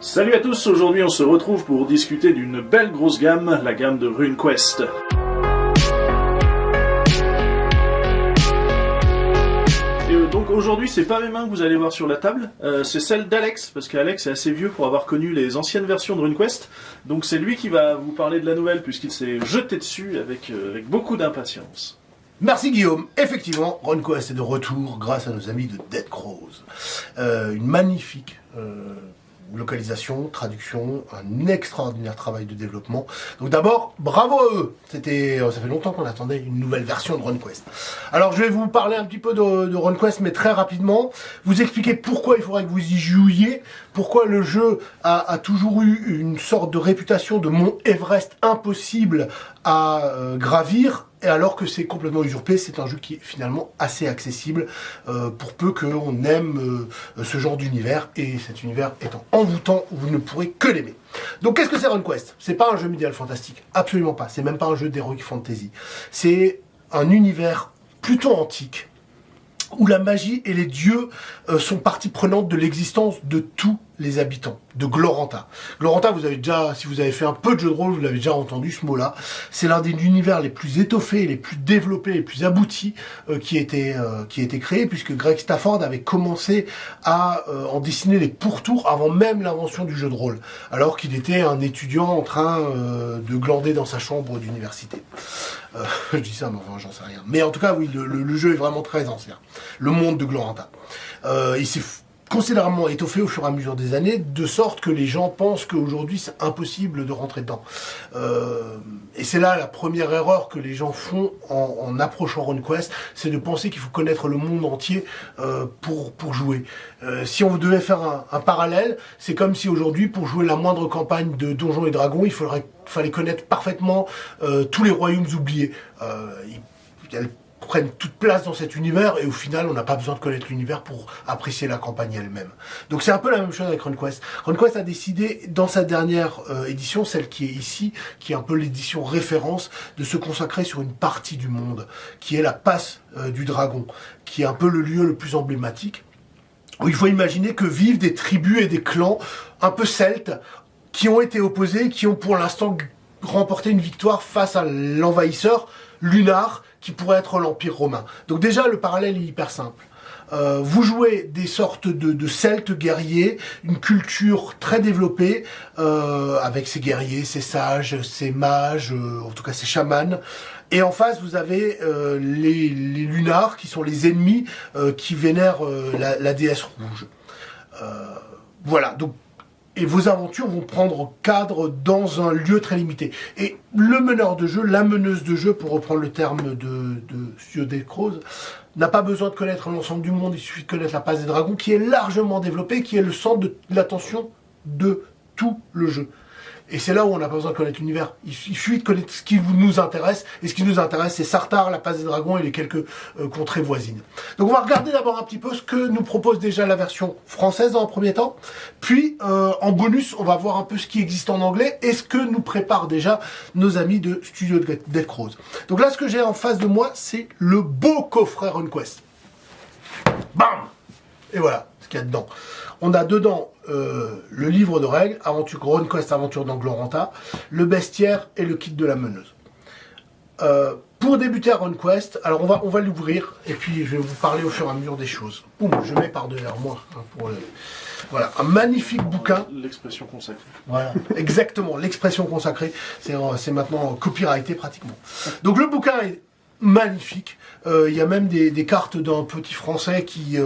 Salut à tous, aujourd'hui on se retrouve pour discuter d'une belle grosse gamme, la gamme de RuneQuest. Et donc aujourd'hui c'est pas mes mains que vous allez voir sur la table, c'est celle d'Alex, parce qu'Alex est assez vieux pour avoir connu les anciennes versions de RuneQuest, donc c'est lui qui va vous parler de la nouvelle puisqu'il s'est jeté dessus avec beaucoup d'impatience. Merci Guillaume. Effectivement, RuneQuest est de retour grâce à nos amis de Dead Crows. Une magnifique localisation, traduction, un extraordinaire travail de développement. Donc d'abord, bravo à eux. Ça fait longtemps qu'on attendait une nouvelle version de RuneQuest. Alors je vais vous parler un petit peu de RuneQuest, mais très rapidement. Vous expliquer pourquoi il faudrait que vous y jouiez, pourquoi le jeu a toujours eu une sorte de réputation de mont Everest impossible à gravir, et alors que c'est complètement usurpé. C'est un jeu qui est finalement assez accessible pour peu qu'on aime ce genre d'univers, et cet univers étant envoûtant, vous ne pourrez que l'aimer. Donc qu'est-ce que c'est RuneQuest? C'est pas un jeu médiéval fantastique, absolument pas, c'est même pas un jeu d'heroic fantasy. C'est un univers plutôt antique, où la magie et les dieux sont partie prenante de l'existence de tous les habitants de Glorantha. Glorantha, vous avez déjà, si vous avez fait un peu de jeu de rôle, vous l'avez déjà entendu ce mot-là. C'est l'un des univers les plus étoffés, les plus développés, les plus aboutis qui a été créé, puisque Greg Stafford avait commencé à en dessiner les pourtours avant même l'invention du jeu de rôle, alors qu'il était un étudiant en train de glander dans sa chambre d'université. Je dis ça, mais enfin, j'en sais rien. Mais en tout cas, oui, le jeu est vraiment très ancien. Le monde de Glorantha. Il s'est considérablement étoffé au fur et à mesure des années, de sorte que les gens pensent qu'aujourd'hui c'est impossible de rentrer dedans. Et c'est là la première erreur que les gens font en approchant RuneQuest, c'est de penser qu'il faut connaître le monde entier pour jouer. Si on devait faire un parallèle, c'est comme si aujourd'hui, pour jouer la moindre campagne de Donjons et Dragons, il fallait connaître parfaitement tous les royaumes oubliés. Elles prennent toute place dans cet univers, et au final on n'a pas besoin de connaître l'univers pour apprécier la campagne elle-même. Donc c'est un peu la même chose avec RuneQuest. RuneQuest a décidé dans sa dernière édition, celle qui est ici, qui est un peu l'édition référence, de se consacrer sur une partie du monde, qui est la passe du dragon, qui est un peu le lieu le plus emblématique, où il faut imaginer que vivent des tribus et des clans un peu celtes, qui ont été opposés, qui ont pour l'instant remporté une victoire face à l'envahisseur Lunar, qui pourrait être l'Empire romain. Donc déjà, le parallèle est hyper simple. Vous jouez des sortes de celtes guerriers, une culture très développée, avec ses guerriers, ses sages, ses mages, en tout cas ses chamans. Et en face, vous avez les Lunars, qui sont les ennemis qui vénèrent la déesse rouge. Voilà, donc, et vos aventures vont prendre cadre dans un lieu très limité. Et le meneur de jeu, la meneuse de jeu, pour reprendre le terme de Studio Dead Crows, n'a pas besoin de connaître l'ensemble du monde, il suffit de connaître la passe des dragons, qui est largement développée, qui est le centre de l'attention de tout le jeu. Et c'est là où on n'a pas besoin de connaître l'univers. Il suffit de connaître ce qui nous intéresse. Et ce qui nous intéresse, c'est Sartar, la passe des dragons et les quelques contrées voisines. Donc on va regarder d'abord un petit peu ce que nous propose déjà la version française dans un premier temps. Puis en bonus, on va voir un peu ce qui existe en anglais et ce que nous préparent déjà nos amis de Studio Dead Crows. Donc là, ce que j'ai en face de moi, c'est le beau coffret RuneQuest. Bam! Et voilà ce qu'il y a dedans. On a dedans le livre de règles, RuneQuest Aventure dans Glorantha, le bestiaire et le kit de la meneuse. Pour débuter à RuneQuest, alors on va l'ouvrir et puis je vais vous parler au fur et à mesure des choses. Boum, je mets par-derrière moi. Voilà, un magnifique bouquin. L'expression consacrée. Voilà, exactement, l'expression consacrée. C'est maintenant copyrighté pratiquement. Donc le bouquin est magnifique. Il y a même des cartes d'un petit français qui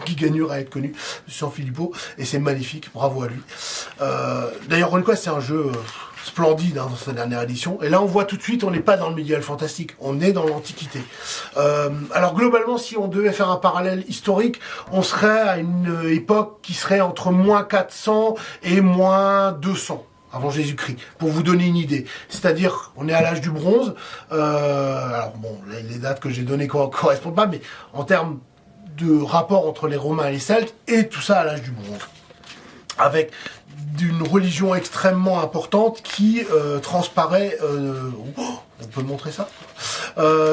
qui gagnerait à être connu, Jean Philippot, et c'est magnifique, bravo à lui. D'ailleurs, RuneQuest, c'est un jeu splendide dans sa dernière édition, et là on voit tout de suite, on n'est pas dans le médiéval fantastique, on est dans l'Antiquité. Alors globalement, si on devait faire un parallèle historique, on serait à une époque qui serait entre moins 400 et moins 200. Avant Jésus-Christ, pour vous donner une idée. C'est-à-dire, on est à l'âge du bronze. Alors bon, les dates que j'ai données ne correspondent pas, mais en termes de rapport entre les Romains et les Celtes, et tout ça à l'âge du bronze. Avec d'une religion extrêmement importante qui transparaît... on peut montrer ça,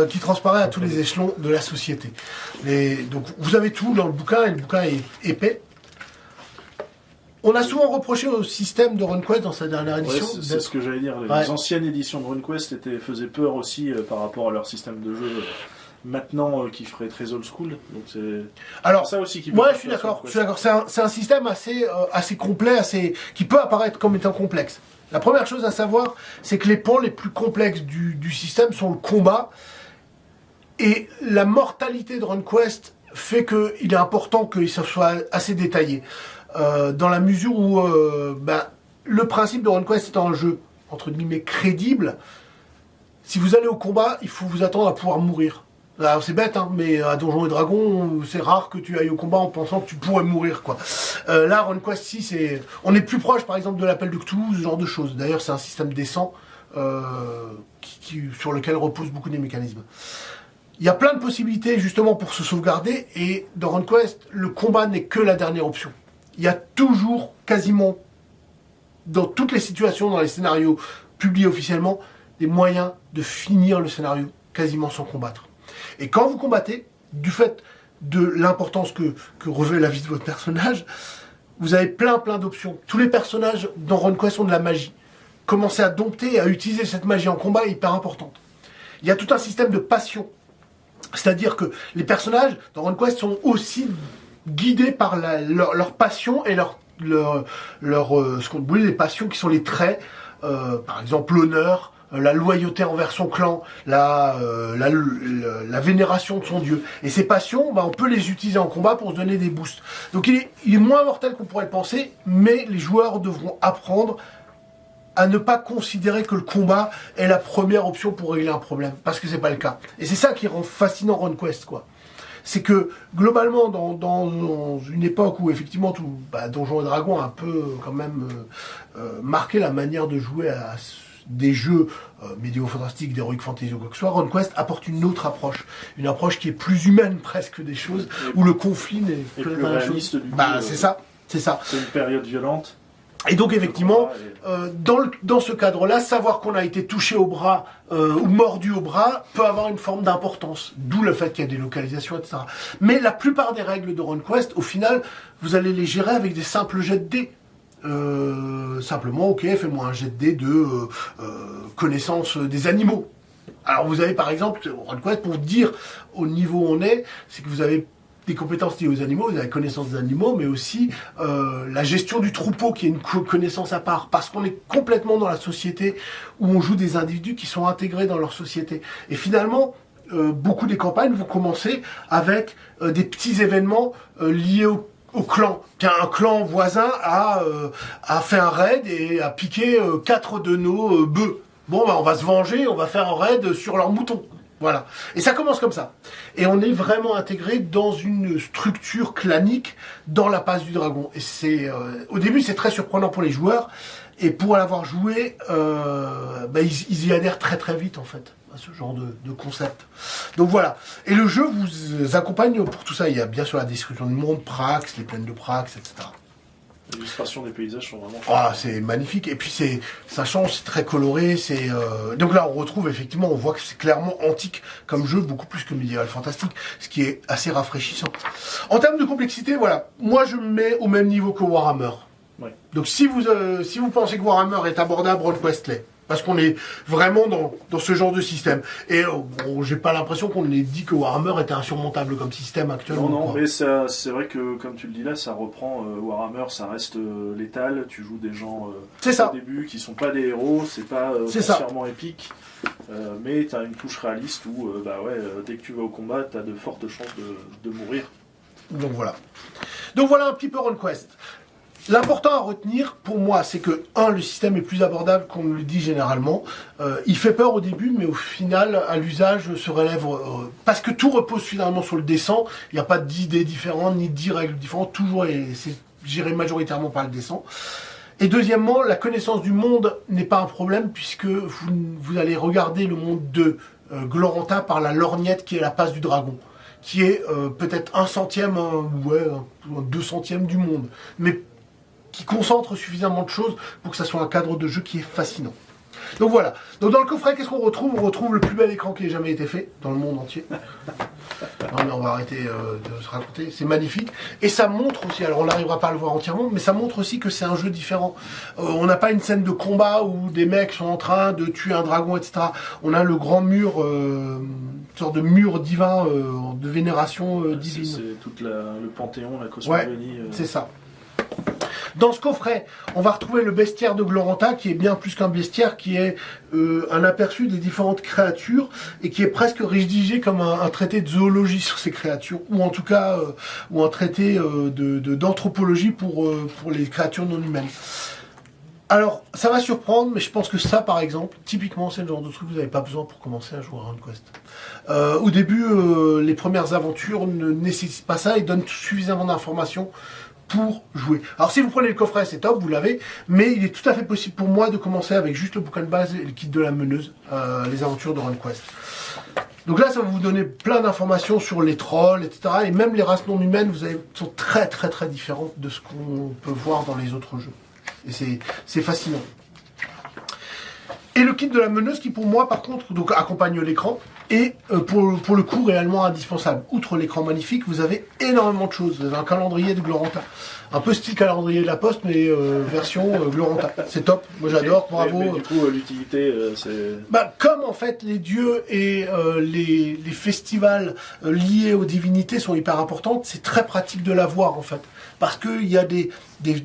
qui transparaît à tous les échelons de la société. Donc vous avez tout dans le bouquin, et le bouquin est épais. On a souvent reproché au système de RunQuest dans sa dernière Ouais, édition. c'est ce que j'allais dire. Les anciennes éditions de RunQuest faisaient peur aussi par rapport à leur système de jeu maintenant qui ferait très old school. Donc c'est ça aussi qui peut moi je suis d'accord. C'est un système assez complet, qui peut apparaître comme étant complexe. La première chose à savoir, c'est que les pans les plus complexes du système sont le combat. Et la mortalité de RunQuest fait qu'il est important que ça soit assez détaillé. Dans la mesure où le principe de RunQuest étant un jeu, entre guillemets, crédible, si vous allez au combat, il faut vous attendre à pouvoir mourir. Alors c'est bête, hein, mais à Donjons et Dragons, c'est rare que tu ailles au combat en pensant que tu pourrais mourir, quoi. Là, RunQuest 6, on est plus proche, par exemple, de l'appel de Cthulhu, ce genre de choses. D'ailleurs, c'est un système décent sur lequel reposent beaucoup des mécanismes. Il y a plein de possibilités, justement, pour se sauvegarder, et dans RunQuest, le combat n'est que la dernière option. Il y a toujours, quasiment, dans toutes les situations, dans les scénarios publiés officiellement, des moyens de finir le scénario quasiment sans combattre. Et quand vous combattez, du fait de l'importance que revêt la vie de votre personnage, vous avez plein d'options. Tous les personnages dans RunQuest ont de la magie. Commencer à dompter et à utiliser cette magie en combat est hyper importante. Il y a tout un système de passion. C'est-à-dire que les personnages dans RunQuest sont aussi guidés par leur passion et ce qu'on appelle les passions qui sont les traits, par exemple l'honneur, la loyauté envers son clan, la vénération de son dieu. Et ces passions, on peut les utiliser en combat pour se donner des boosts. Donc il est moins mortel qu'on pourrait le penser, mais les joueurs devront apprendre à ne pas considérer que le combat est la première option pour régler un problème, parce que c'est pas le cas. Et c'est ça qui rend fascinant RunQuest, quoi. C'est que, globalement, dans une époque où, effectivement, Donjons et Dragons a un peu, quand même, marqué la manière de jouer à des jeux médiévaux fantastiques, d'heroic fantasy ou quoi que ce soit, RunQuest apporte une autre approche. Une approche qui est plus humaine, presque, des choses, où le conflit n'est plus réaliste, du coup. C'est ça. C'est une période violente. Et donc effectivement, dans ce cadre-là, savoir qu'on a été touché au bras ou mordu au bras peut avoir une forme d'importance. D'où le fait qu'il y a des localisations, etc. Mais la plupart des règles de RunQuest, au final, vous allez les gérer avec des simples jets de dés. Simplement, ok, fais-moi un jet de dés de connaissance des animaux. Alors vous avez par exemple, RunQuest, pour dire au niveau où on est, c'est que vous avez des compétences liées aux animaux, vous avez la connaissance des animaux, mais aussi la gestion du troupeau, qui est une connaissance à part, parce qu'on est complètement dans la société où on joue des individus qui sont intégrés dans leur société. Et finalement, beaucoup des campagnes vont commencer avec des petits événements liés au clan. Un clan voisin a fait un raid et a piqué 4 de nos bœufs. Bon, on va se venger, on va faire un raid sur leurs moutons. Voilà. Et ça commence comme ça. Et on est vraiment intégré dans une structure clanique dans la passe du dragon. Et au début, c'est très surprenant pour les joueurs. Et pour l'avoir joué, ils y adhèrent très très vite, en fait, à ce genre de concept. Donc voilà. Et le jeu vous accompagne pour tout ça. Il y a bien sûr la description du monde, Prax, les plaines de Prax, etc. Les illustrations des paysages sont vraiment... c'est magnifique. Et puis ça change, c'est très coloré. Donc là, on retrouve effectivement, on voit que c'est clairement antique comme jeu, beaucoup plus que médiéval fantastique, ce qui est assez rafraîchissant. En termes de complexité, voilà, moi je me mets au même niveau que Warhammer. Ouais. Donc si vous pensez que Warhammer est abordable, RunQuest l'est. Parce qu'on est vraiment dans ce genre de système. Et j'ai pas l'impression qu'on ait dit que Warhammer était insurmontable comme système actuellement. Non, mais c'est vrai que, comme tu le dis là, ça reprend Warhammer, ça reste létal. Tu joues des gens au début qui sont pas des héros, c'est pas foncièrement épique. Mais tu as une touche réaliste où, dès que tu vas au combat, tu as de fortes chances de mourir. Donc voilà un petit peu RunQuest. L'important à retenir, pour moi, c'est que, le système est plus abordable qu'on le dit généralement. Il fait peur au début, mais au final, à l'usage, se relève... parce que tout repose finalement sur le descent. Il n'y a pas d'idées différentes, ni de règles différentes. Toujours, c'est géré majoritairement par le descent. Et deuxièmement, la connaissance du monde n'est pas un problème, puisque vous allez regarder le monde de Gloranta par la lorgnette qui est la passe du dragon, qui est peut-être 1/100, un 200e du monde. Mais qui concentre suffisamment de choses pour que ça soit un cadre de jeu qui est fascinant. Donc voilà. Donc dans le coffret, qu'est-ce qu'on retrouve? On retrouve le plus bel écran qui ait jamais été fait dans le monde entier. Non mais on va arrêter de se raconter. C'est magnifique. Et ça montre aussi, alors on n'arrivera pas à le voir entièrement, mais ça montre aussi que c'est un jeu différent. On n'a pas une scène de combat où des mecs sont en train de tuer un dragon, etc. On a le grand mur, une sorte de mur divin de vénération divine. C'est tout le panthéon, la cosmogonie. C'est ça. Dans ce coffret, on va retrouver le bestiaire de Gloranta, qui est bien plus qu'un bestiaire, qui est un aperçu des différentes créatures, et qui est presque rédigé comme un traité de zoologie sur ces créatures, ou en tout cas, ou un traité d'anthropologie pour les créatures non humaines. Alors, ça va surprendre, mais je pense que ça, par exemple, typiquement, c'est le genre de truc que vous n'avez pas besoin pour commencer à jouer à RuneQuest. Au début, les premières aventures ne nécessitent pas ça et donnent suffisamment d'informations pour jouer. Alors si vous prenez le coffret, c'est top, vous l'avez, mais il est tout à fait possible pour moi de commencer avec juste le bouquin de base et le kit de la meneuse, les aventures de RuneQuest. Donc là, ça va vous donner plein d'informations sur les trolls, etc. Et même les races non humaines, sont très très très différentes de ce qu'on peut voir dans les autres jeux. Et c'est fascinant. Et le kit de la meneuse qui pour moi par contre donc accompagne l'écran et pour le coup réellement indispensable. Outre l'écran magnifique, vous avez énormément de choses. Vous avez un calendrier de Gloranta. Un peu style calendrier de la Poste, mais version Gloranta. C'est top, moi j'adore, bravo. Mais du coup, l'utilité, c'est... Comme en fait les dieux et les festivals liés aux divinités sont hyper importantes, c'est très pratique de l'avoir en fait. Parce qu'il y a des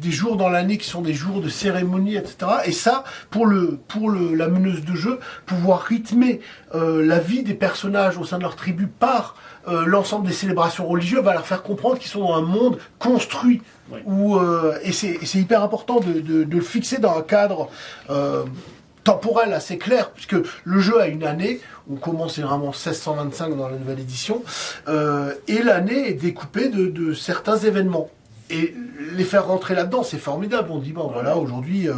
jours dans l'année qui sont des jours de cérémonie, etc. Et ça, pour la meneuse de jeu, pouvoir rythmer la vie des personnages au sein de leur tribu par l'ensemble des célébrations religieuses, va leur faire comprendre qu'ils sont dans un monde construit. Oui. Et c'est hyper important de le fixer dans un cadre temporel assez clair, puisque le jeu a une année, on commence généralement 1625 dans la nouvelle édition, et l'année est découpée de certains événements. Et les faire rentrer là-dedans, c'est formidable. On dit, bon voilà, aujourd'hui,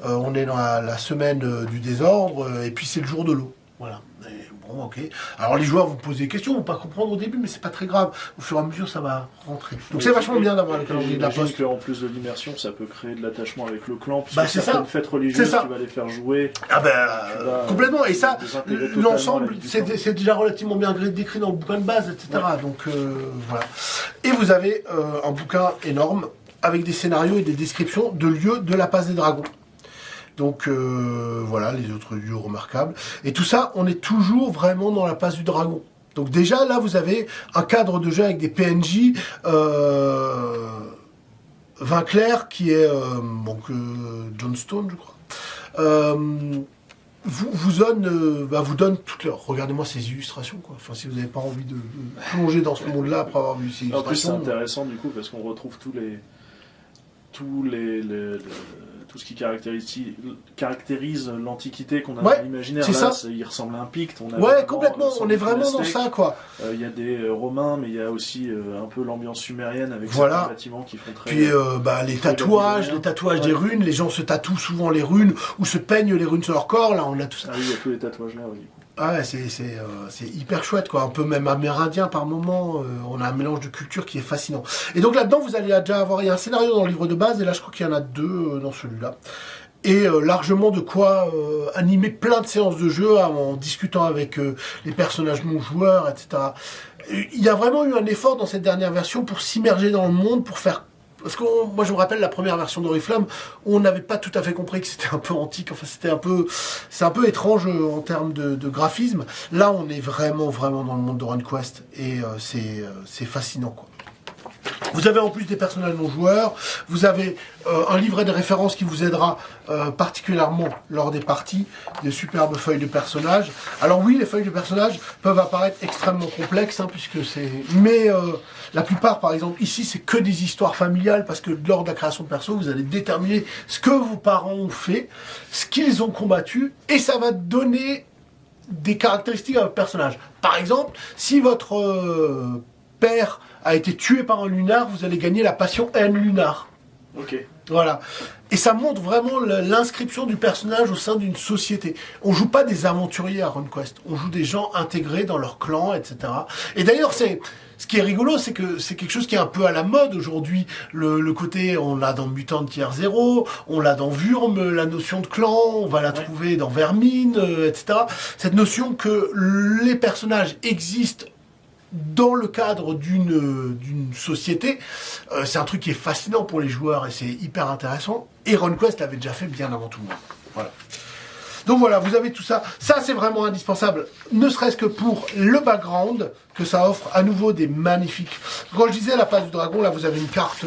on est dans la semaine du désordre, et puis c'est le jour de l'eau. Voilà. Et bon, ok. Alors les joueurs vont poser des questions, vont pas comprendre au début, mais c'est pas très grave. Au fur et à mesure, ça va rentrer. Donc c'est vachement bien d'avoir le calendrier de la Poste. Qu'en plus de l'immersion, ça peut créer de l'attachement avec le clan. C'est ça. Fêtes religieuses, tu vas les faire jouer. Ah complètement. Et ça, l'ensemble, c'est déjà relativement bien décrit dans le bouquin de base, etc. Ouais. Donc voilà. Et vous avez un bouquin énorme avec des scénarios et des descriptions de lieux de la passe des dragons. Donc voilà, les autres lieux remarquables. Et tout ça, on est toujours vraiment dans la passe du dragon. Donc déjà, là, vous avez un cadre de jeu avec des PNJ. Vinclair, qui est John Stone, je crois. Vous donne toutes leurs... Regardez-moi ces illustrations, quoi. Enfin, si vous n'avez pas envie de plonger dans ce monde-là après avoir vu ces illustrations... En plus, c'est intéressant, du coup, parce qu'on retrouve tout ce qui caractérise l'Antiquité qu'on a dans l'imaginaire. C'est là, ça. Il ressemble à un Picte. Complètement. On est vraiment dans ça, quoi. Il y a des Romains, mais il y a aussi un peu l'ambiance sumérienne avec ces bâtiments qui font très... Puis les tatouages des runes. Les gens se tatouent souvent les runes ou se peignent les runes sur leur corps. Là, on a tout ça. Ah oui, il y a tous les tatouages là, oui. Ah ouais, c'est hyper chouette, quoi. Un peu même amérindien par moment. On a un mélange de culture qui est fascinant. Et donc là-dedans, vous allez déjà avoir... Il y a un scénario dans le livre de base, et là, je crois qu'il y en a 2 dans celui-là. Et largement de quoi animer plein de séances de jeu en discutant avec les personnages non-joueurs, etc. Il y a vraiment eu un effort dans cette dernière version pour s'immerger dans le monde, pour faire... Parce que moi je me rappelle la première version d'Oriflamme, on n'avait pas tout à fait compris que c'était un peu antique, enfin c'est un peu étrange en termes de graphisme. Là on est vraiment dans le monde de RuneQuest et c'est fascinant, quoi. Vous avez en plus des personnages non joueurs, vous avez un livret de référence qui vous aidera particulièrement lors des parties, des superbes feuilles de personnages. Alors oui, les feuilles de personnages peuvent apparaître extrêmement complexes, puisque c'est... Mais la plupart, par exemple, ici, c'est que des histoires familiales, parce que lors de la création de perso, vous allez déterminer ce que vos parents ont fait, ce qu'ils ont combattu, et ça va donner des caractéristiques à votre personnage. Par exemple, si votre père a été tué par un lunar, vous allez gagner la passion haine lunar. Ok. Voilà. Et ça montre vraiment l'inscription du personnage au sein d'une société. On joue pas des aventuriers à RunQuest, on joue des gens intégrés dans leur clan, etc. Et d'ailleurs, ce qui est rigolo, c'est que c'est quelque chose qui est un peu à la mode aujourd'hui. Le côté, on l'a dans Mutant Tier 0, on l'a dans Wurm, la notion de clan, on va la trouver dans Vermine, etc. Cette notion que les personnages existent dans le cadre d'une société, c'est un truc qui est fascinant pour les joueurs et c'est hyper intéressant. Et RunQuest l'avait déjà fait bien avant tout le monde. Voilà. Donc voilà, vous avez tout ça. Ça, c'est vraiment indispensable, ne serait-ce que pour le background que ça offre. À nouveau, des magnifiques... Quand je disais la place du dragon, là, vous avez une carte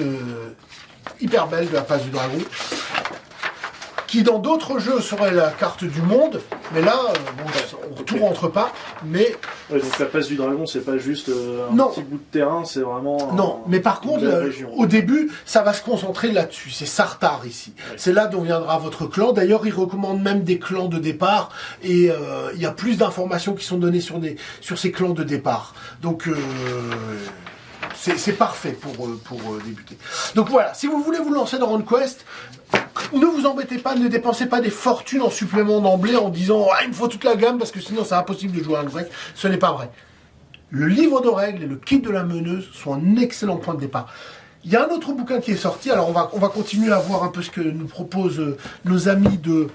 hyper belle de la place du dragon, qui dans d'autres jeux serait la carte du monde, mais là, tout rentre pas, mais... Ouais, donc la place du dragon, c'est pas juste un petit bout de terrain, c'est vraiment... Non, mais par contre, au début, ça va se concentrer là-dessus, c'est Sartar ici. Ouais. C'est là dont viendra votre clan, d'ailleurs, il recommande même des clans de départ, et il y a plus d'informations qui sont données sur ces clans de départ. Donc... c'est parfait pour débuter. Donc voilà, si vous voulez vous lancer dans RunQuest, ne vous embêtez pas, ne dépensez pas des fortunes en supplément d'emblée en disant « Ah, il me faut toute la gamme parce que sinon c'est impossible de jouer à RunQuest ». Ce n'est pas vrai. Le livre de règles et le kit de la meneuse sont un excellent point de départ. Il y a un autre bouquin qui est sorti, alors on va continuer à voir un peu ce que nous proposent nos amis de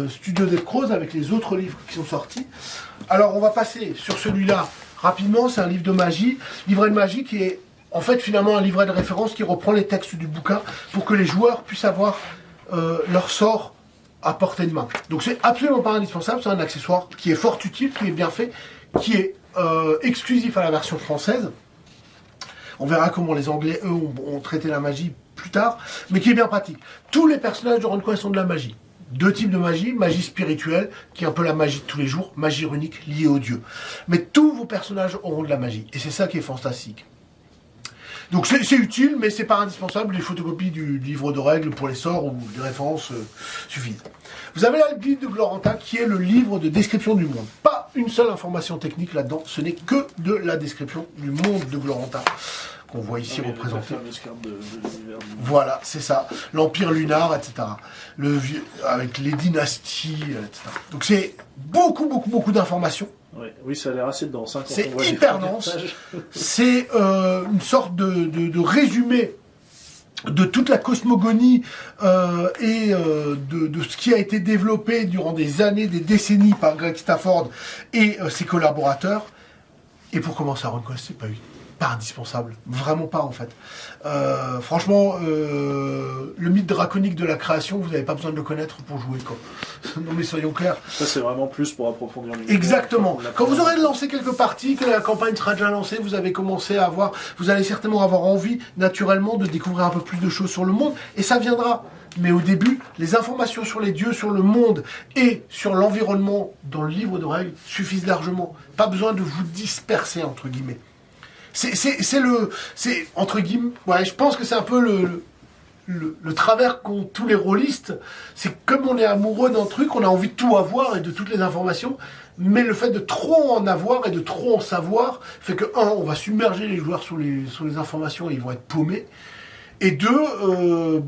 Studio Dead Crows avec les autres livres qui sont sortis. Alors on va passer sur celui-là rapidement, c'est un livre de magie, livret de magie qui est en fait finalement un livret de référence qui reprend les textes du bouquin pour que les joueurs puissent avoir leur sort à portée de main. Donc c'est absolument pas indispensable, c'est un accessoire qui est fort utile, qui est bien fait, qui est exclusif à la version française. On verra comment les Anglais, eux, ont traité la magie plus tard, mais qui est bien pratique. Tous les personnages de RunQuest ont de la magie. Deux types de magie, magie spirituelle, qui est un peu la magie de tous les jours, magie runique liée aux dieux. Mais tous vos personnages auront de la magie, et c'est ça qui est fantastique. Donc c'est utile, mais c'est pas indispensable, les photocopies du livre de règles pour les sorts ou des références suffisent. Vous avez là le guide de Gloranta, qui est le livre de description du monde. Pas une seule information technique là-dedans, ce n'est que de la description du monde de Gloranta. Qu'on voit ici représenté. Voilà, c'est ça. L'Empire lunar, etc. Avec les dynasties, etc. Donc c'est beaucoup d'informations. Oui, ça a l'air assez dense. Hein, c'est hyper dense. C'est une sorte de résumé de toute la cosmogonie et de ce qui a été développé durant des années, des décennies par Greg Stafford et ses collaborateurs. Et pour commencer à RunQuest, c'est pas indispensable, vraiment pas en fait. Franchement, le mythe draconique de la création, vous n'avez pas besoin de le connaître pour jouer quoi. Non mais soyons clairs. Ça c'est vraiment plus pour approfondir l'univers. Exactement. Quand vous aurez lancé quelques parties, que la campagne sera déjà lancée, vous avez commencé à avoir, vous allez certainement avoir envie naturellement de découvrir un peu plus de choses sur le monde, et ça viendra. Mais au début, les informations sur les dieux, sur le monde et sur l'environnement dans le livre de règles suffisent largement. Pas besoin de vous disperser entre guillemets. C'est entre guillemets, ouais, je pense que c'est un peu le travers qu'ont tous les rôlistes. C'est comme on est amoureux d'un truc, on a envie de tout avoir et de toutes les informations, mais le fait de trop en avoir et de trop en savoir fait que, un, on va submerger les joueurs sur les informations et ils vont être paumés. Et deux,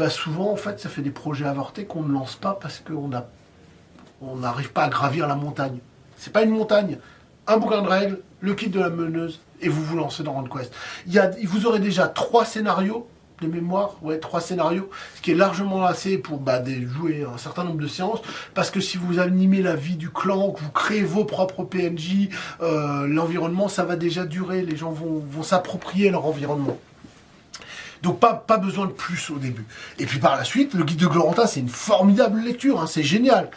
souvent, en fait, ça fait des projets avortés qu'on ne lance pas parce qu'on n'arrive pas à gravir la montagne. C'est pas une montagne. Un bouquin de règles, le kit de la meneuse, et vous vous lancez dans RunQuest. Vous aurez déjà 3 scénarios de mémoire, 3 scénarios, ce qui est largement assez pour jouer un certain nombre de séances, parce que si vous animez la vie du clan, que vous créez vos propres PNJ, l'environnement, ça va déjà durer, les gens vont s'approprier leur environnement. Donc pas besoin de plus au début. Et puis par la suite, le guide de Gloranta, c'est une formidable lecture, hein, c'est génial.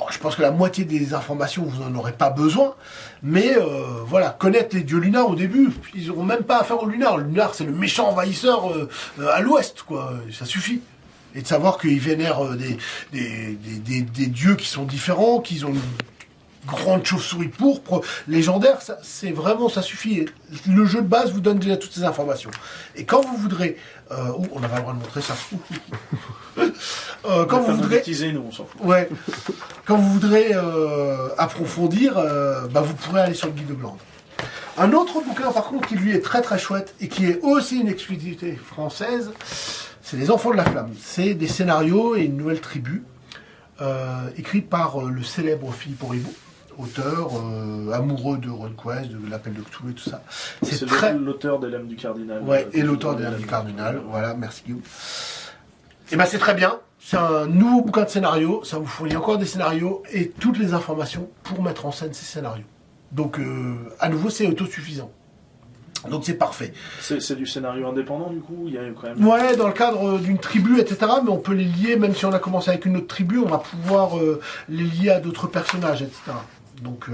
Je pense que la moitié des informations, vous n'en aurez pas besoin. Mais voilà, connaître les dieux lunars au début, ils n'auront même pas affaire aux lunars. Le lunar, c'est le méchant envahisseur à l'ouest, quoi. Ça suffit. Et de savoir qu'ils vénèrent des dieux qui sont différents, qu'ils ont une grande chauve-souris pourpre, légendaire, ça suffit. Le jeu de base vous donne déjà toutes ces informations. Et quand vous voudrez... on n'a pas le droit de montrer ça. Quand vous voudrez... Nous, on s'en fout. Ouais. Quand vous voudrez approfondir, vous pourrez aller sur le guide de Glande. Un autre bouquin, par contre, qui lui est très très chouette, et qui est aussi une exclusivité française, c'est les Enfants de la Flamme. C'est des scénarios et une nouvelle tribu écrits par le célèbre Philippe Horibon, auteur amoureux de RunQuest, de l'Appel de Cthulhu et tout ça. C'est l'auteur des Lames du Cardinal. Ouais, et l'auteur des Lames du Cardinal. Voilà, merci Guillaume. Et ben c'est très bien. C'est un nouveau bouquin de scénario. Ça vous fournit encore des scénarios et toutes les informations pour mettre en scène ces scénarios. Donc, à nouveau, c'est autosuffisant. Donc c'est parfait. C'est du scénario indépendant du coup, il y a quand même... Ouais, dans le cadre d'une tribu, etc. Mais on peut les lier, même si on a commencé avec une autre tribu, on va pouvoir les lier à d'autres personnages, etc. Donc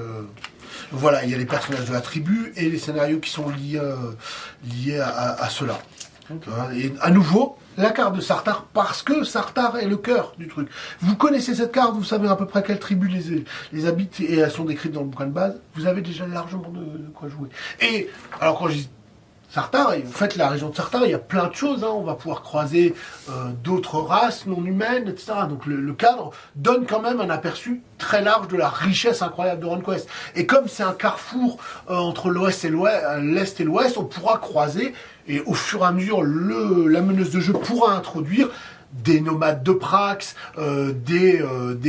voilà, il y a les personnages de la tribu et les scénarios qui sont liés à cela. Okay. Et à nouveau, la carte de Sartar, parce que Sartar est le cœur du truc. Vous connaissez cette carte, vous savez à peu près quelle tribu les habite, et elles sont décrites dans le bouquin de base, vous avez déjà largement de quoi jouer. Et, alors quand je dis Sartar, et vous faites la région de Sartar, il y a plein de choses, on va pouvoir croiser d'autres races non humaines, etc. Donc le cadre donne quand même un aperçu très large de la richesse incroyable de RunQuest. Et comme c'est un carrefour entre l'est et l'ouest, on pourra croiser, et au fur et à mesure, la meneuse de jeu pourra introduire des nomades de Prax, des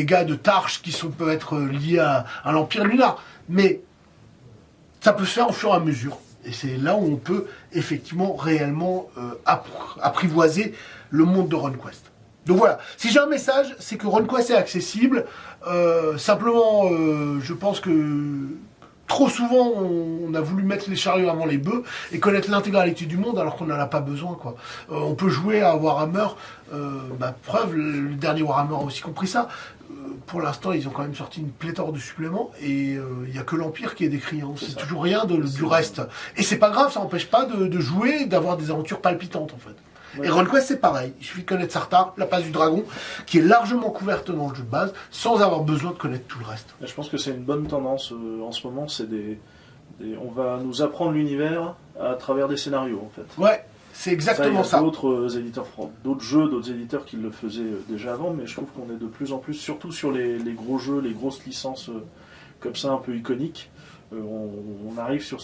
gars de Tarche qui peuvent être liés à l'Empire lunar. Mais ça peut se faire au fur et à mesure. Et c'est là où on peut effectivement réellement apprivoiser le monde de RunQuest. Donc voilà, si j'ai un message, c'est que RunQuest est accessible. Simplement, je pense que trop souvent, on a voulu mettre les chariots avant les bœufs et connaître l'intégralité du monde alors qu'on n'en a pas besoin, quoi. On peut jouer à Warhammer, preuve, le dernier Warhammer a aussi compris ça. Pour l'instant, ils ont quand même sorti une pléthore de suppléments et il n'y a que l'Empire qui est décrit. On ne sait toujours rien du reste. Et c'est pas grave, ça n'empêche pas de jouer, d'avoir des aventures palpitantes en fait. Ouais. Et RunQuest c'est pareil, il suffit de connaître Sartar, la passe du dragon, qui est largement couverte dans le jeu de base, sans avoir besoin de connaître tout le reste. Je pense que c'est une bonne tendance en ce moment, on va nous apprendre l'univers à travers des scénarios en fait. Ouais, c'est exactement ça. Il y a d'autres éditeurs, d'autres jeux, d'autres éditeurs qui le faisaient déjà avant, mais je trouve qu'on est de plus en plus, surtout sur les gros jeux, les grosses licences comme ça un peu iconiques, on arrive sur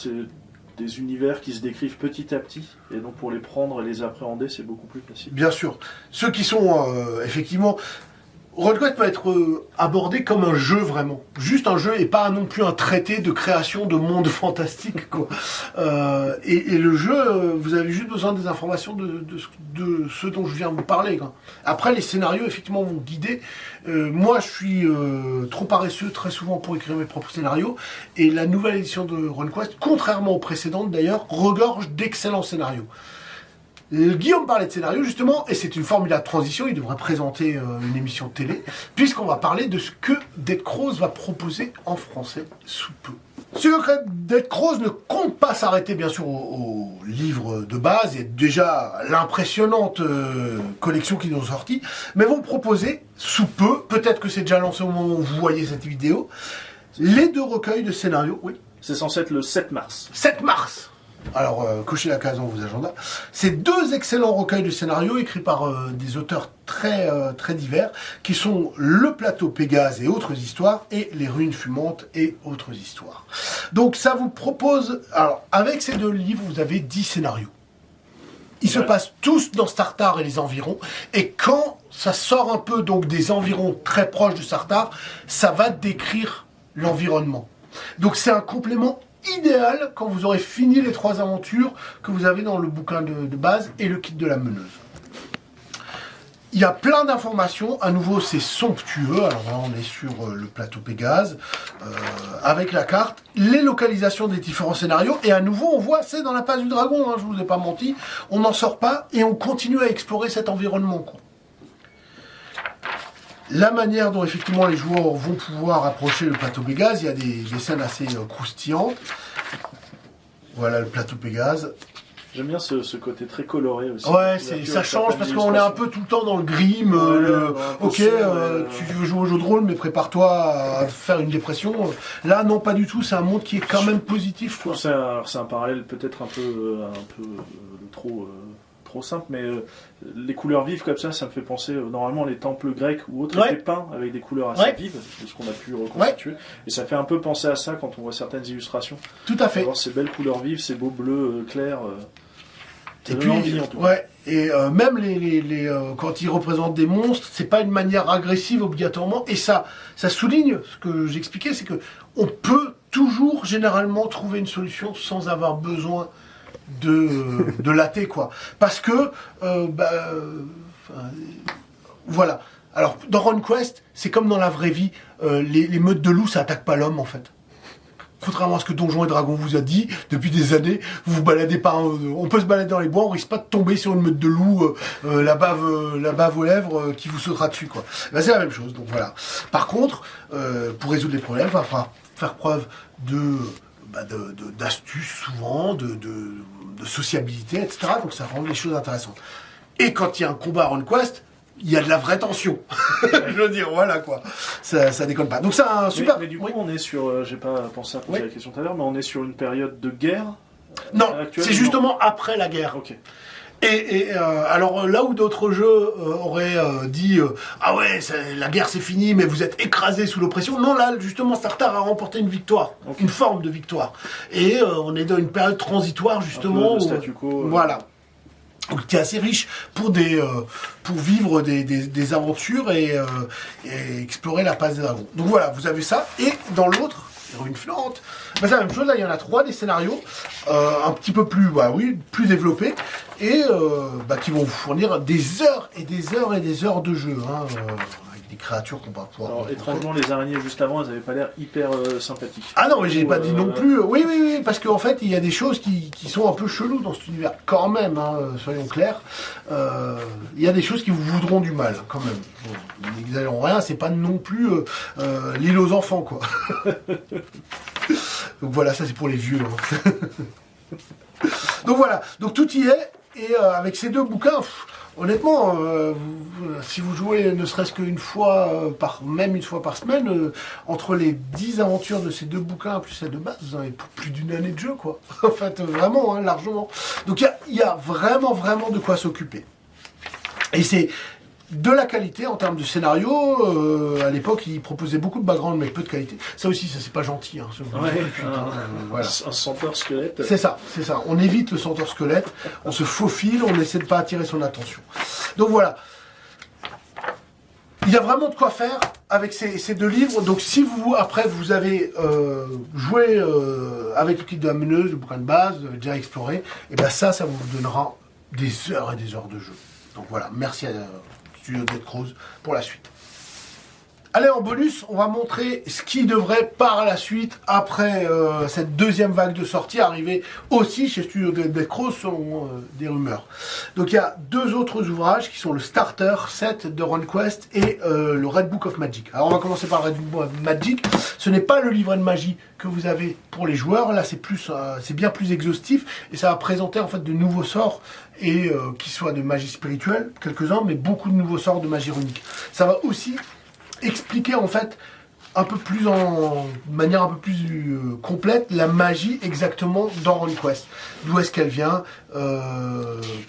des univers qui se décrivent petit à petit, et donc pour les prendre et les appréhender, c'est beaucoup plus facile. Bien sûr. Ceux qui sont, effectivement... RunQuest peut être abordé comme un jeu, vraiment. Juste un jeu, et pas non plus un traité de création de mondes fantastiques, quoi. Et le jeu, vous avez juste besoin des informations de ce dont je viens de vous parler, quoi. Après, les scénarios, effectivement, vont guider. Moi, je suis trop paresseux, très souvent, pour écrire mes propres scénarios, et la nouvelle édition de RunQuest, contrairement aux précédentes, d'ailleurs, regorge d'excellents scénarios. Guillaume parlait de scénario justement, et c'est une formidable transition, il devrait présenter une émission de télé, puisqu'on va parler de ce que Dead Crows va proposer en français sous peu. Secret Dead Crows ne compte pas s'arrêter bien sûr au livre de base, et déjà l'impressionnante collection qu'ils nous ont sortie, mais vont proposer sous peu, peut-être que c'est déjà lancé au moment où vous voyez cette vidéo, les 2 recueils de scénarios, oui. C'est censé être le 7 mars. 7 mars. Alors, cochez la case dans vos agendas. C'est 2 excellents recueils de scénarios écrits par des auteurs très divers, qui sont Le Plateau Pégase et autres histoires, et Les Ruines Fumantes et autres histoires. Donc, ça vous propose... Alors, avec ces 2 livres, vous avez 10 scénarios. Ils se passent tous dans Sartar et les environs, et quand ça sort un peu donc des environs très proches de Sartar, ça va décrire l'environnement. Donc, c'est un complément idéal quand vous aurez fini les 3 aventures que vous avez dans le bouquin de base et le kit de la meneuse. Il y a plein d'informations, à nouveau c'est somptueux, alors là on est sur le plateau Pégase, avec la carte, les localisations des différents scénarios, et à nouveau on voit, c'est dans la passe du dragon, je vous ai pas menti, on n'en sort pas et on continue à explorer cet environnement, quoi. La manière dont effectivement les joueurs vont pouvoir approcher le plateau Pégase, il y a des scènes assez croustillantes. Voilà le plateau Pégase. J'aime bien ce côté très coloré aussi. Ouais, ça change parce qu'on est un peu tout le temps dans le grim. Ok, tu veux jouer au jeu de rôle, mais prépare-toi à faire une dépression. Là, non, pas du tout. C'est un monde qui est quand même positif. C'est un parallèle peut-être un peu trop simple, mais les couleurs vives comme ça me fait penser normalement les temples grecs ou autres étaient peints avec des couleurs assez vives, de ce qu'on a pu reconstituer, et ça fait un peu penser à ça quand on voit certaines illustrations. Tout à fait. Alors, ces belles couleurs vives, ces beaux bleus clairs. Et puis, envie, en tout cas. ouais, et même quand ils représentent des monstres, c'est pas une manière agressive obligatoirement. Et ça souligne ce que j'expliquais, c'est que on peut toujours généralement trouver une solution sans avoir besoin de latter, quoi. Parce que voilà. Alors dans RunQuest, c'est comme dans la vraie vie, les meutes de loups ça attaque pas l'homme en fait. Contrairement à ce que Donjons et Dragons vous a dit depuis des années, vous vous baladez pas, on peut se balader dans les bois, on risque pas de tomber sur une meute de loups, la bave aux lèvres qui vous sautera dessus, quoi. Ben, c'est la même chose, donc voilà. Par contre, pour résoudre les problèmes, il va falloir faire preuve d'astuce souvent, de sociabilité, etc. Donc ça rend les choses intéressantes. Et quand il y a un combat à RunQuest, il y a de la vraie tension. Je veux dire, voilà quoi. Ça déconne pas. Donc c'est un super... Mais du coup, on est sur... j'ai pas pensé à poser la question tout à l'heure, mais on est sur une période de guerre Non, c'est justement après la guerre. Ok. Et alors là où d'autres jeux auraient dit ah ouais, la guerre c'est fini, mais vous êtes écrasés sous l'oppression. Non, là justement Starter a remporté une victoire, une forme de victoire. Et on est dans une période transitoire justement. Un peu de statu quo. Voilà. Donc c'est assez riche pour vivre des aventures et explorer la passe des dragons. Donc voilà, vous avez ça. Et dans l'autre, Ruines Fleurantes, c'est la même chose. Là, il y en a 3 des scénarios un petit peu plus, plus développés et qui vont vous fournir des heures et des heures et des heures de jeu. Avec des créatures qu'on va pouvoir... Alors, étrangement, les araignées juste avant, elles avaient pas l'air hyper sympathiques. Ah non, mais j'ai pas dit non plus. Oui, parce qu'en fait, il y a des choses qui sont un peu cheloues dans cet univers, quand même, soyons clairs. Il y a des choses qui vous voudront du mal, quand même. Bon, n'exagérons rien, c'est pas non plus l'île aux enfants, quoi. Donc voilà, ça c'est pour les vieux. Donc voilà, donc tout y est, et avec ces 2 bouquins... Honnêtement, si vous jouez ne serait-ce qu'une fois, même une fois par semaine, entre les 10 aventures de ces 2 bouquins plus celles de base, vous en avez pour plus d'une année de jeu, quoi. En fait, vraiment, largement. Donc il y a vraiment, vraiment de quoi s'occuper. Et c'est de la qualité en termes de scénario. À l'époque, ils proposaient beaucoup de background, mais peu de qualité. Ça aussi, ça c'est pas gentil. Voilà. Un centaure squelette. C'est ça. On évite le centaure squelette, on se faufile, on essaie de pas attirer son attention. Donc voilà. Il y a vraiment de quoi faire avec ces 2 livres. Donc si vous avez joué avec le kit de la meneuse, le bouquin de base, vous avez déjà exploré, et bien ça vous donnera des heures et des heures de jeu. Donc voilà, merci à Studio Dead Crows pour la suite. Allez, en bonus, on va montrer ce qui devrait par la suite, après cette 2e vague de sortie, arriver aussi chez Studio Dead Crows, selon des rumeurs. Donc il y a 2 autres ouvrages qui sont le Starter Set de RunQuest et le Red Book of Magic. Alors on va commencer par le Red Book of Magic. Ce n'est pas le livret de magie que vous avez pour les joueurs, là c'est bien plus exhaustif et ça va présenter en fait de nouveaux sorts et qui soient de magie spirituelle, quelques-uns, mais beaucoup de nouveaux sorts de magie runique. Ça va aussi expliquer en fait de manière un peu plus complète la magie exactement dans RunQuest. D'où est-ce qu'elle vient,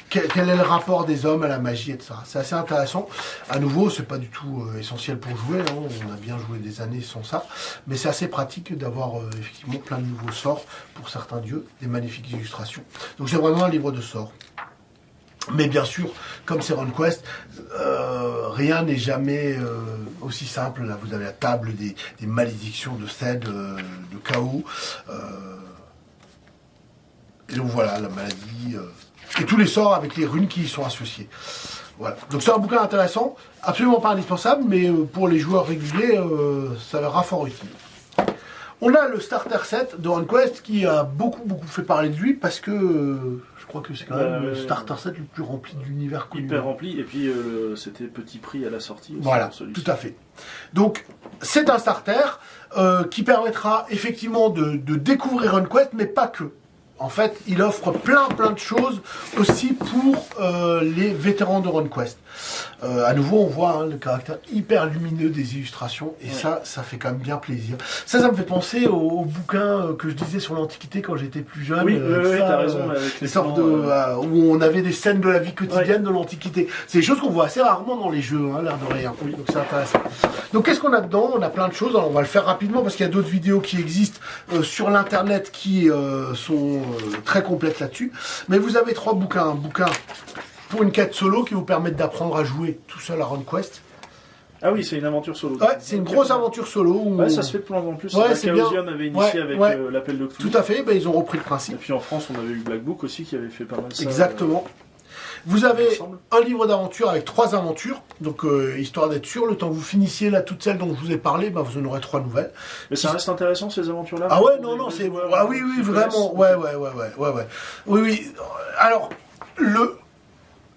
quel est le rapport des hommes à la magie, etc. C'est assez intéressant. À nouveau, c'est pas du tout essentiel pour jouer, on a bien joué des années sans ça, mais c'est assez pratique d'avoir effectivement plein de nouveaux sorts pour certains dieux, des magnifiques illustrations. Donc c'est vraiment un livre de sorts. Mais bien sûr, comme c'est RunQuest, rien n'est jamais aussi simple. Là, vous avez la table des malédictions de Ced, de chaos. Et donc voilà, la maladie. Et tous les sorts avec les runes qui y sont associées. Voilà. Donc c'est un bouquin intéressant, absolument pas indispensable, mais pour les joueurs réguliers, ça sera fort utile. On a le Starter Set de RunQuest qui a beaucoup fait parler de lui parce que je crois que c'est quand même le Starter Set le plus rempli de l'univers connu. Hyper rempli, et puis c'était petit prix à la sortie aussi. Voilà, tout à fait. Donc c'est un starter qui permettra effectivement de découvrir RunQuest, mais pas que. En fait, il offre plein de choses aussi pour les vétérans de RunQuest. À nouveau, on voit le caractère hyper lumineux des illustrations, et ça fait quand même bien plaisir. Ça me fait penser au bouquin que je disais sur l'Antiquité quand j'étais plus jeune. Oui, t'as raison. Avec les sortes où on avait des scènes de la vie quotidienne de l'Antiquité. C'est des choses qu'on voit assez rarement dans les jeux, l'air de rien. Oui. Donc c'est intéressant. Donc qu'est-ce qu'on a dedans? On a plein de choses. Alors on va le faire rapidement parce qu'il y a d'autres vidéos qui existent sur l'internet qui sont très complète là-dessus. Mais vous avez 3 bouquins. Un bouquin pour une quête solo qui vous permettent d'apprendre à jouer tout seul à RunQuest. Ah oui, c'est une aventure solo. Ouais, c'est une grosse aventure solo. Où Ouais, ça se fait de plus en plus. Ouais, c'est bien. Chaosium avait initié avec l'appel de Cthulhu. Tout à fait, ils ont repris le Et principe. puis en France, on avait eu Black Book aussi qui avait fait pas mal ça. Exactement. Vous avez un livre d'aventure avec 3 aventures, donc histoire d'être sûr, le temps que vous finissiez là toutes celles dont je vous ai parlé, vous en aurez 3 nouvelles. Mais ça reste intéressant ces aventures-là. Ah ouais, non, c'est... Ah oui, vraiment, ouais. Oui. Alors,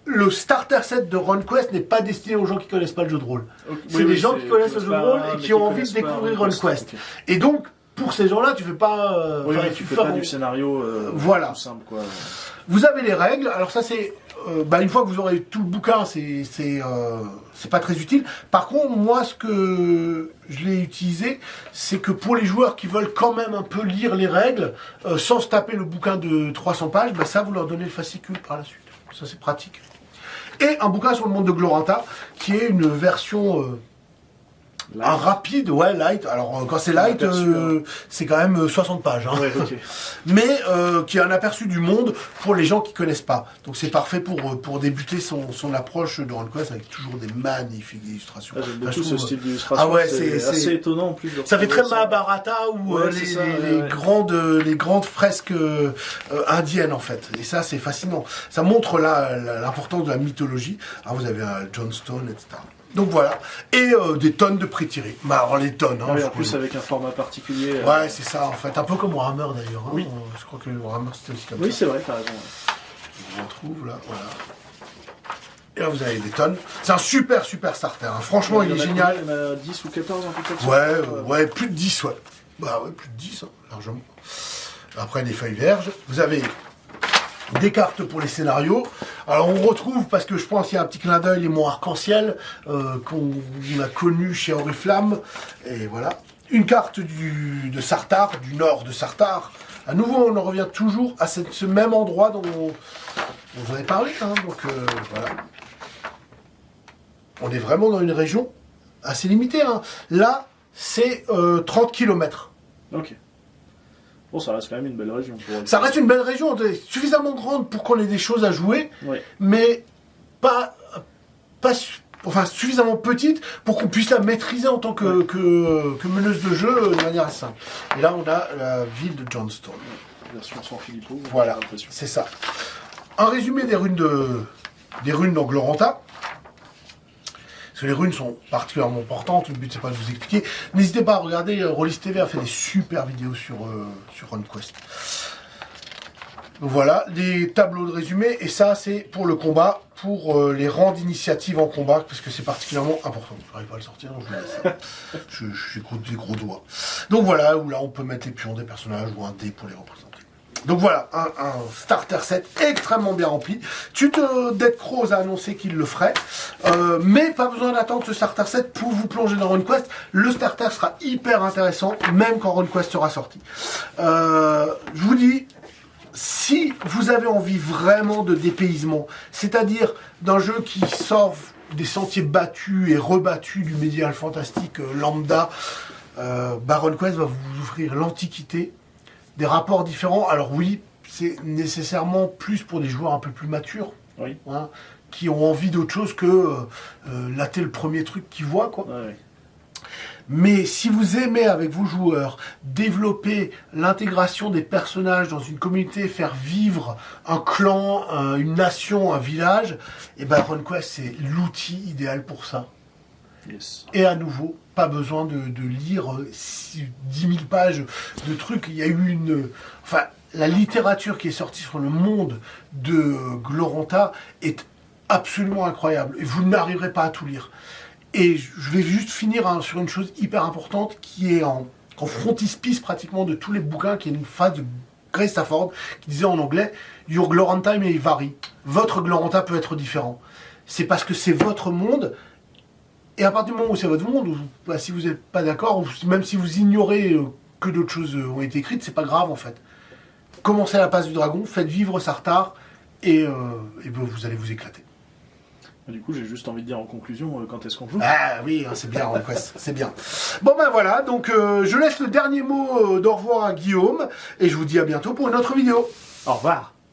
le starter set de RunQuest n'est pas destiné aux gens qui connaissent pas le jeu de rôle. C'est des gens qui connaissent le jeu de rôle et qui ont envie de découvrir RunQuest. Okay. Et donc, pour ces gens-là, tu fais pas... tu fais pas du scénario tout simple, quoi. Vous avez les règles, alors ça c'est... une fois que vous aurez tout le bouquin, c'est pas très utile. Par contre, moi, ce que je l'ai utilisé, c'est que pour les joueurs qui veulent quand même un peu lire les règles, sans se taper le bouquin de 300 pages, ça, vous leur donnez le fascicule par la suite. Ça, c'est pratique. Et un bouquin sur le monde de Gloranta, qui est une version... un rapide, light. Alors quand c'est light, c'est quand même 60 pages. Hein. Ouais, okay. Mais qui est un aperçu du monde pour les gens qui connaissent pas. Donc c'est parfait pour débuter son approche de RunQuest avec toujours des magnifiques illustrations. J'aime beaucoup ce style d'illustration. Ah ouais, c'est assez étonnant en plus. Ça fait très Mahabharata ou les grandes fresques indiennes en fait. Et ça c'est fascinant. Ça montre l'importance de la mythologie. Alors vous avez Johnstone, etc. Donc voilà, et des tonnes de prix tirés. Alors les tonnes. Oui, en plus avec un format particulier. Ouais, c'est ça en fait. Un peu comme Warhammer d'ailleurs. Hein. Oui. Je crois que Warhammer c'était aussi comme ça. Oui, c'est vrai, t'as raison. Je retrouve là, voilà. Et là vous avez des tonnes. C'est un super starter. Hein. Franchement, il est génial. Il y en a 10 ou 14 en tout cas. Ouais, plus de 10, ouais. Plus de 10, largement. Après des feuilles vierges. Vous avez des cartes pour les scénarios. Alors on retrouve, parce que je pense qu'il y a un petit clin d'œil, les monts arc-en-ciel qu'on a connus chez Oriflamme. Et voilà. Une carte de Sartar, du nord de Sartar. À nouveau, on en revient toujours à ce même endroit dont j'en ai parlé. Hein. Donc voilà. On est vraiment dans une région assez limitée. Hein. Là, c'est 30 km. Ok. Bon, ça reste quand même une belle région. Ça reste une belle région, suffisamment grande pour qu'on ait des choses à jouer, mais pas suffisamment petite pour qu'on puisse la maîtriser en tant que meneuse de jeu de manière assez simple. Et là, on a la ville de Johnstone. Version San Filippo. Voilà, c'est ça. Un résumé des runes dans Gloranta. Parce que les runes sont particulièrement importantes, le but c'est pas de vous expliquer. N'hésitez pas à regarder, Rollis TV a fait des super vidéos sur RunQuest. Donc voilà, des tableaux de résumé, et ça c'est pour le combat, pour les rangs d'initiative en combat, parce que c'est particulièrement important. Je n'arrive pas à le sortir, donc je j'ai des gros doigts. Donc voilà, où là on peut mettre les pions des personnages ou un dé pour les représenter. Donc voilà, un starter set extrêmement bien rempli. Dead Crows a annoncé qu'il le ferait, mais pas besoin d'attendre ce starter set pour vous plonger dans RunQuest. Le starter sera hyper intéressant, même quand RunQuest sera sorti. Je vous dis, si vous avez envie vraiment de dépaysement, c'est-à-dire d'un jeu qui sort des sentiers battus et rebattus du médiéval fantastique lambda, RunQuest va vous offrir l'Antiquité, des rapports différents. Alors oui, c'est nécessairement plus pour des joueurs un peu plus matures, hein, qui ont envie d'autre chose que latter le premier truc qu'ils voient, quoi. Ouais. Mais si vous aimez avec vos joueurs développer l'intégration des personnages dans une communauté, faire vivre un clan, une nation, un village, et RunQuest c'est l'outil idéal pour ça. Yes. Et à nouveau, pas besoin de lire 10 000 pages de trucs. Il y a eu la littérature qui est sortie sur le monde de Gloranta est absolument incroyable. Et vous n'arriverez pas à tout lire. Et je vais juste finir sur une chose hyper importante qui est en frontispice pratiquement de tous les bouquins, qui est une phrase de Gray Stafford qui disait en anglais « Your Gloranta may vary ». Votre Gloranta peut être différent. C'est parce que c'est votre monde. Et à partir du moment où c'est votre monde, si vous n'êtes pas d'accord, ou même si vous ignorez que d'autres choses ont été écrites, c'est pas grave en fait. Commencez à la passe du dragon, faites vivre Sartar, et vous allez vous éclater. Du coup, j'ai juste envie de dire en conclusion, quand est-ce qu'on joue? Ah oui, hein, c'est bien, RuneQuest, c'est bien. Bon ben voilà, donc je laisse le dernier mot d'au revoir à Guillaume, et je vous dis à bientôt pour une autre vidéo. Au revoir.